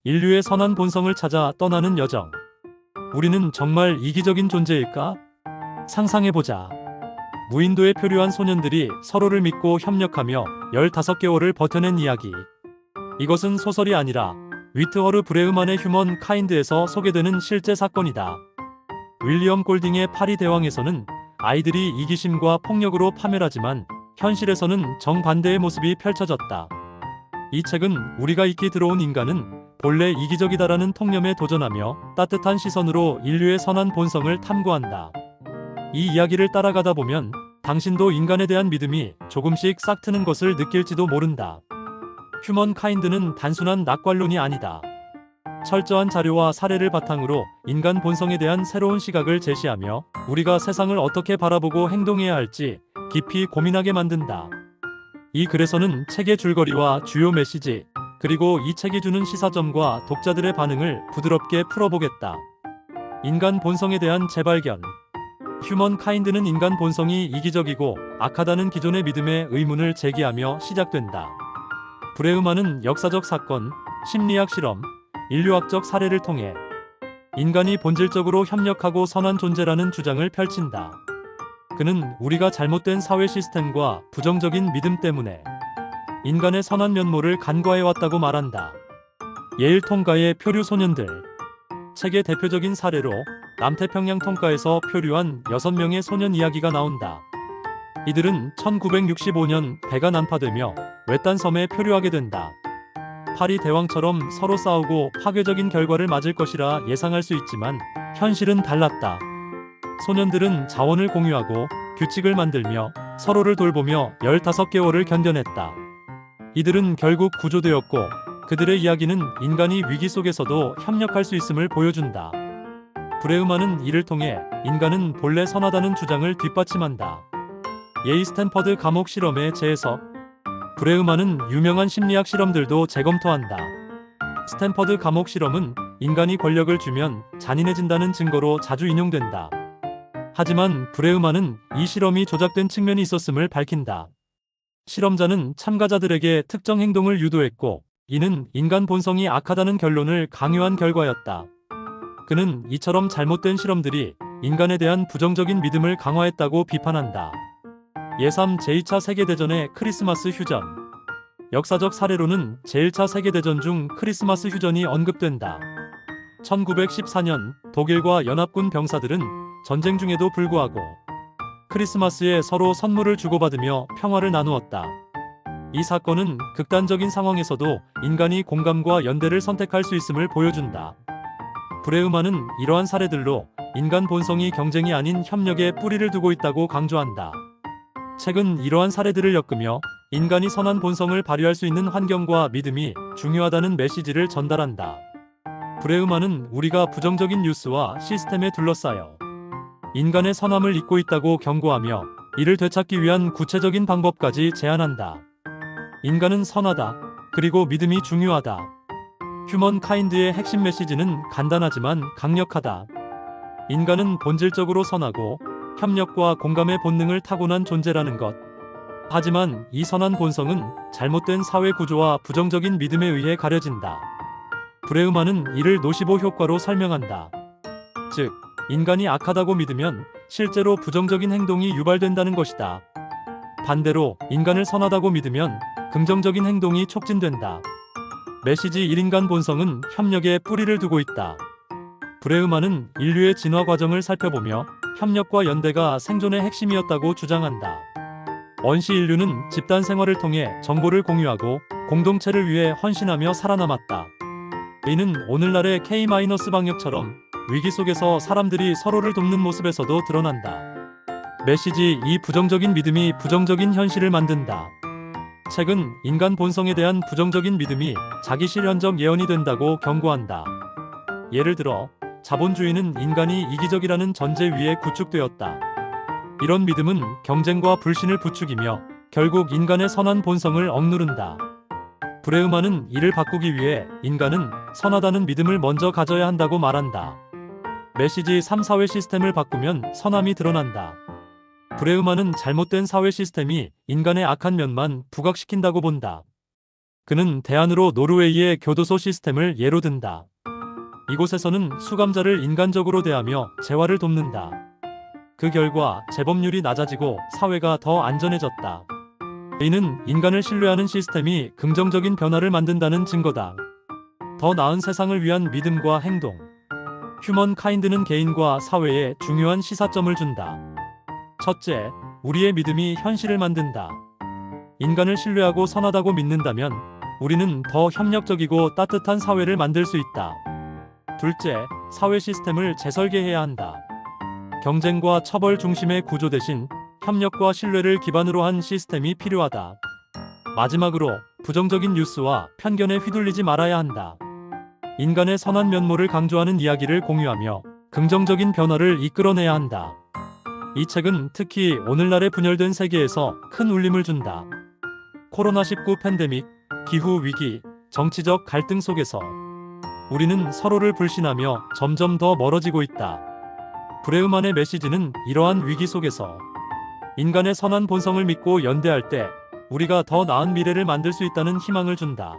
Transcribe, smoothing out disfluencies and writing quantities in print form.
인류의 선한 본성을 찾아 떠나는 여정. 우리는 정말 이기적인 존재일까? 상상해보자. 무인도에 표류한 소년들이 서로를 믿고 협력하며 15개월을 버텨낸 이야기. 이것은 소설이 아니라 위트허르 브레흐만의 휴먼 카인드에서 소개되는 실제 사건이다. 윌리엄 골딩의 파리 대왕에서는 아이들이 이기심과 폭력으로 파멸하지만 현실에서는 정반대의 모습이 펼쳐졌다. 이 책은 우리가 익히 들어온 인간은 본래 이기적이다라는 통념에 도전하며 따뜻한 시선으로 인류의 선한 본성을 탐구한다. 이 이야기를 따라가다 보면 당신도 인간에 대한 믿음이 조금씩 싹트는 것을 느낄지도 모른다. 휴먼 카인드는 단순한 낙관론이 아니다. 철저한 자료와 사례를 바탕으로 인간 본성에 대한 새로운 시각을 제시하며 우리가 세상을 어떻게 바라보고 행동해야 할지 깊이 고민하게 만든다. 이 글에서는 책의 줄거리와 주요 메시지, 그리고 이 책이 주는 시사점과 독자들의 반응을 부드럽게 풀어보겠다. 인간 본성에 대한 재발견. 휴먼 카인드는 인간 본성이 이기적이고 악하다는 기존의 믿음에 의문을 제기하며 시작된다. 브레흐만은 역사적 사건, 심리학 실험, 인류학적 사례를 통해 인간이 본질적으로 협력하고 선한 존재라는 주장을 펼친다. 그는 우리가 잘못된 사회 시스템과 부정적인 믿음 때문에 인간의 선한 면모를 간과해왔다고 말한다. 예일 통가의 표류 소년들. 책의 대표적인 사례로 남태평양 통가에서 표류한 6명의 소년 이야기가 나온다. 이들은 1965년 배가 난파되며 외딴 섬에 표류하게 된다. 파리 대왕처럼 서로 싸우고 파괴적인 결과를 맞을 것이라 예상할 수 있지만 현실은 달랐다. 소년들은 자원을 공유하고 규칙을 만들며 서로를 돌보며 15개월을 견뎌냈다. 이들은 결국 구조되었고 그들의 이야기는 인간이 위기 속에서도 협력할 수 있음을 보여준다. 브레흐만은 이를 통해 인간은 본래 선하다는 주장을 뒷받침한다. 예이 스탠퍼드 감옥 실험의 재해석. 브레흐만은 유명한 심리학 실험들도 재검토한다. 스탠퍼드 감옥 실험은 인간이 권력을 주면 잔인해진다는 증거로 자주 인용된다. 하지만 브레흐만은 이 실험이 조작된 측면이 있었음을 밝힌다. 실험자는 참가자들에게 특정 행동을 유도했고 이는 인간 본성이 악하다는 결론을 강요한 결과였다. 그는 이처럼 잘못된 실험들이 인간에 대한 부정적인 믿음을 강화했다고 비판한다. 제3 제2차 세계대전의 크리스마스 휴전. 역사적 사례로는 제1차 세계대전 중 크리스마스 휴전이 언급된다. 1914년 독일과 연합군 병사들은 전쟁 중에도 불구하고 크리스마스에 서로 선물을 주고받으며 평화를 나누었다. 이 사건은 극단적인 상황에서도 인간이 공감과 연대를 선택할 수 있음을 보여준다. 브레흐만은 이러한 사례들로 인간 본성이 경쟁이 아닌 협력에 뿌리를 두고 있다고 강조한다. 책은 이러한 사례들을 엮으며 인간이 선한 본성을 발휘할 수 있는 환경과 믿음이 중요하다는 메시지를 전달한다. 브레흐만은 우리가 부정적인 뉴스와 시스템에 둘러싸여 인간의 선함을 잊고 있다고 경고하며 이를 되찾기 위한 구체적인 방법까지 제안한다. 인간은 선하다. 그리고 믿음이 중요하다. 휴먼 카인드의 핵심 메시지는 간단하지만 강력하다. 인간은 본질적으로 선하고 협력과 공감의 본능을 타고난 존재라는 것. 하지만 이 선한 본성은 잘못된 사회 구조와 부정적인 믿음에 의해 가려진다. 브레흐만은 이를 노시보 효과로 설명한다. 즉, 인간이 악하다고 믿으면 실제로 부정적인 행동이 유발된다는 것이다. 반대로 인간을 선하다고 믿으면 긍정적인 행동이 촉진된다. 메시지 1인간 본성은 협력에 뿌리를 두고 있다. 브레흐만은 인류의 진화 과정을 살펴보며 협력과 연대가 생존의 핵심이었다고 주장한다. 원시 인류는 집단 생활을 통해 정보를 공유하고 공동체를 위해 헌신하며 살아남았다. 이는 오늘날의 K-방역처럼 위기 속에서 사람들이 서로를 돕는 모습에서도 드러난다. 메시지 2. 부정적인 믿음이 부정적인 현실을 만든다. 책은 인간 본성에 대한 부정적인 믿음이 자기 실현적 예언이 된다고 경고한다. 예를 들어 자본주의는 인간이 이기적이라는 전제 위에 구축되었다. 이런 믿음은 경쟁과 불신을 부추기며 결국 인간의 선한 본성을 억누른다. 브레흐만은 이를 바꾸기 위해 인간은 선하다는 믿음을 먼저 가져야 한다고 말한다. 메시지 3. 사회 시스템을 바꾸면 선함이 드러난다. 브레흐만은 잘못된 사회 시스템이 인간의 악한 면만 부각시킨다고 본다. 그는 대안으로 노르웨이의 교도소 시스템을 예로 든다. 이곳에서는 수감자를 인간적으로 대하며 재활을 돕는다. 그 결과 재범률이 낮아지고 사회가 더 안전해졌다. 이는 인간을 신뢰하는 시스템이 긍정적인 변화를 만든다는 증거다. 더 나은 세상을 위한 믿음과 행동. 휴먼 카인드는 개인과 사회에 중요한 시사점을 준다. 첫째, 우리의 믿음이 현실을 만든다. 인간을 신뢰하고 선하다고 믿는다면 우리는 더 협력적이고 따뜻한 사회를 만들 수 있다. 둘째, 사회 시스템을 재설계해야 한다. 경쟁과 처벌 중심의 구조 대신 협력과 신뢰를 기반으로 한 시스템이 필요하다. 마지막으로 부정적인 뉴스와 편견에 휘둘리지 말아야 한다. 인간의 선한 면모를 강조하는 이야기를 공유하며 긍정적인 변화를 이끌어내야 한다. 이 책은 특히 오늘날의 분열된 세계에서 큰 울림을 준다. 코로나19 팬데믹, 기후위기, 정치적 갈등 속에서 우리는 서로를 불신하며 점점 더 멀어지고 있다. 브레우만의 메시지는 이러한 위기 속에서 인간의 선한 본성을 믿고 연대할 때 우리가 더 나은 미래를 만들 수 있다는 희망을 준다.